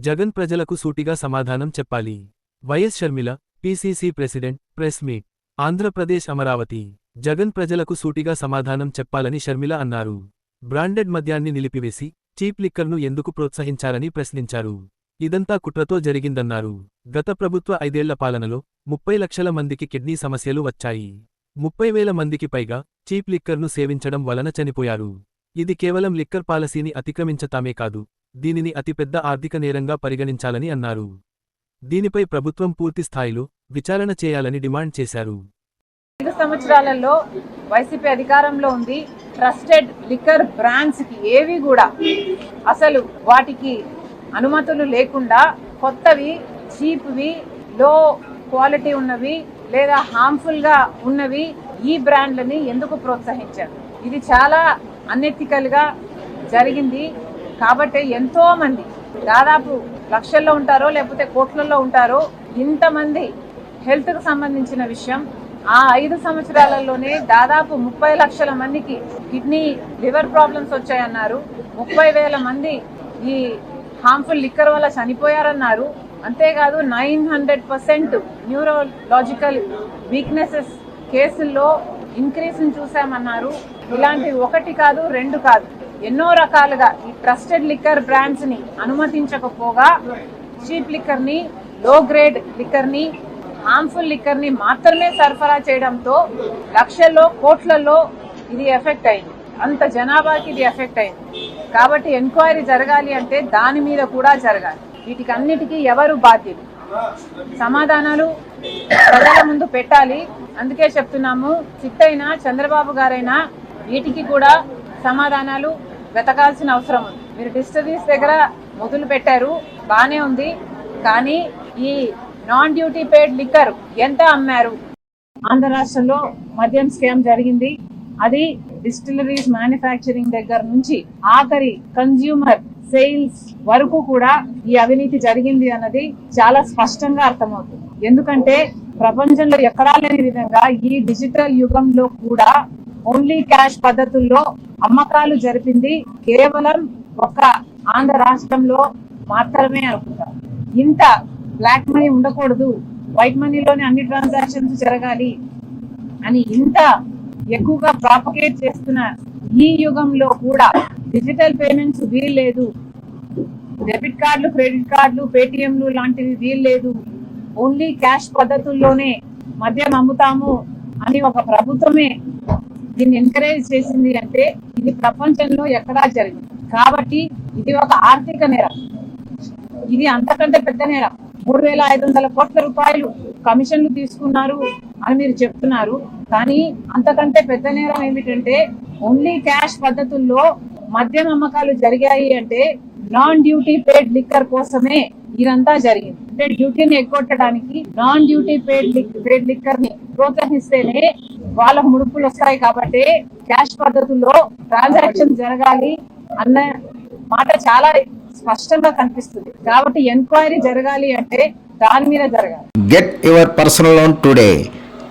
జగన్ ప్రజలకు సూటిగా సమాధానం చెప్పాలి. YS Sharmila, PCC president, press meet. Andhra Pradesh Amaravati. Jagan ప్రజలకు సూటిగా సమాధానం చెప్పాలని షర్మిల అన్నారు. బ్రాండెడ్ మద్యాన్ని నిలిపివేసి, చీప్ లిక్కర్ను ఎందుకు ప్రోత్సహించారని ప్రశ్నించారు. ఇదంతా కుట్రతో జరిగిందన్నారు. గత ప్రభుత్వ 5 ఏళ్ల పాలనలో 30 లక్షల మందికి కిడ్నీ సమస్యలు వచ్చాయి. 30,000 మందికి పైగా చీప్ లిక్కర్ను సేవించడం వలన చనిపోయారు. ఇది కేవలం లిక్కర్ పాలసీని అతిక్రమించటమే కాదు, దీనిని అతిపెద్ద ఆర్థిక నేరంగా పరిగణించాలని అన్నారు. దీనిపై ప్రభుత్వం పూర్తి స్థాయిలో విచారణ చేయాలని డిమాండ్ చేశారు. 5 సంవత్సరాలలో వైసీపీ అధికారంలో ఉంది. ట్రస్టెడ్ లిక్కర్ బ్రాండ్స్ కి ఏవి కూడా అసలు వాటికి అనుమతులు లేకుండా కొత్తవి, చీప్వి, లో క్వాలిటీ ఉన్నవి లేదా హార్మ్ఫుల్ గా ఉన్నవి ఈ బ్రాండ్లని ఎందుకు ప్రోత్సహించారు? ఇది చాలా అన్ఎథికల్ గా జరిగింది. కాబట్టి ఎంతో మంది, దాదాపు లక్షల్లో ఉంటారో లేకపోతే కోట్లలో ఉంటారో, ఇంతమంది హెల్త్ కు సంబంధించిన విషయం. ఆ 5 సంవత్సరాలలోనే దాదాపు 30 లక్షల మందికి కిడ్నీ, లివర్ ప్రాబ్లమ్స్ వచ్చాయన్నారు. 30,000 మంది ఈ హార్మ్ఫుల్ లిక్కర్ వల్ల చనిపోయారన్నారు. అంతేకాదు 900% న్యూరోలాజికల్ వీక్నెసెస్ కేసుల్లో ఇంక్రీజ్ చూసామన్నారు. ఇలాంటి 1 కాదు 2 కాదు, ఎన్నో రకాలుగా ఈ ట్రస్టెడ్ లిక్కర్ బ్రాండ్స్ ని అనుమతించకపోగా చీప్ లిక్కర్ ని, లో గ్రేడ్ లిక్కర్ ని, హార్మ్ఫుల్ లిక్కర్ ని మాత్రమే సరఫరా చేయడంతో లక్షల్లో, కోట్లలో ఇది ఎఫెక్ట్ అయింది. అంత జనాభాకి ఇది ఎఫెక్ట్ అయింది. కాబట్టి ఎంక్వైరీ జరగాలి అంటే దాని మీద కూడా జరగాలి. వీటికి అన్నిటికీ ఎవరు బాధ్యులు? సమాధానాలు ప్రజల ముందు పెట్టాలి. అందుకే చెప్తున్నాము, చిట్టైనా చంద్రబాబు గారైనా వీటికి కూడా సమాధానాలు వెతకాల్సిన అవసరం ఉంది. మీరు డిస్టరీస్ దగ్గర మొదలు పెట్టారు, బానే ఉంది. కానీ ఈ నాన్ డ్యూటీ పేడ్ లిక్కర్ ఎంత అమ్మారు? ఆంధ్ర రాష్ట్రంలో మద్యం స్కామ్ జరిగింది. అది డిస్టిలరీస్ మ్యానుఫ్యాక్చరింగ్ దగ్గర నుంచి ఆఖరి కన్జ్యూమర్ సేల్స్ వరకు కూడా ఈ అవినీతి జరిగింది అన్నది చాలా స్పష్టంగా అర్థమవుతుంది. ఎందుకంటే ప్రపంచంలో ఎక్కడా లేని విధంగా ఈ డిజిటల్ యుగంలో కూడా ఓన్లీ క్యాష్ పద్ధతుల్లో అమ్మకాలు జరిపింది కేవలం ఒక్క ఆంధ్ర రాష్ట్రంలో మాత్రమే అనుకుంటారు. ఇంత బ్లాక్ మనీ ఉండకూడదు, వైట్ మనీలోనే అన్ని ట్రాన్సాక్షన్స్ జరగాలి అని ఇంత ఎక్కువగా ప్రాపగేట్ చేస్తున్న ఈ యుగంలో కూడా డిజిటల్ పేమెంట్స్ వీల్లేదు, డెబిట్ కార్డులు, క్రెడిట్ కార్డులు, పేటిఎంలు లాంటివి వీల్లేదు, ఓన్లీ క్యాష్ పద్ధతుల్లోనే మద్యం అమ్ముతాము అని ఒక ప్రభుత్వమే దీన్ని ఎంకరేజ్ చేసింది అంటే ఇది ప్రపంచంలో ఎక్కడా జరిగింది. కాబట్టి ఇది ఒక ఆర్థిక నేరం. ఇది అంతకంటే పెద్ద నేరం. 3,500 కోట్ల రూపాయలు కమిషన్లు తీసుకున్నారు అని మీరు చెప్తున్నారు. కానీ అంతకంటే పెద్ద నేరం ఏమిటంటే ఓన్లీ క్యాష్ పద్ధతుల్లో మద్యం అమ్మకాలు జరిగాయి అంటే నాన్ డ్యూటీ పేడ్ లిక్కర్ కోసమే ఇదంతా జరిగింది. అంటే డ్యూటీని ఎగ్గొట్టడానికి నాన్ డ్యూటీ పేడ్ లిక్కర్ ని ప్రోత్సహిస్తేనే వాళ్ళకు ముడుపులు వస్తాయి. కాబట్టి క్యాష్ పద్ధతుల్లో ట్రాన్సాక్షన్ జరగాలి అన్న మాట చాలా స్పష్టంగా కనిపిస్తుంది. కాబట్టి ఎంక్వైరీ జరగాలి అంటే దాని మీద జరగాలి. Get your personal loan today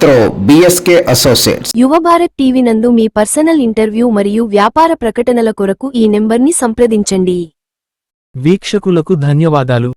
through BSK associates. యువ భారత్ టీవీ నందు మీ పర్సనల్ ఇంటర్వ్యూ మరియు వ్యాపార ప్రకటనల కొరకు ఈ నెంబర్ని సంప్రదించండి. వీక్షకులకు ధన్యవాదాలు.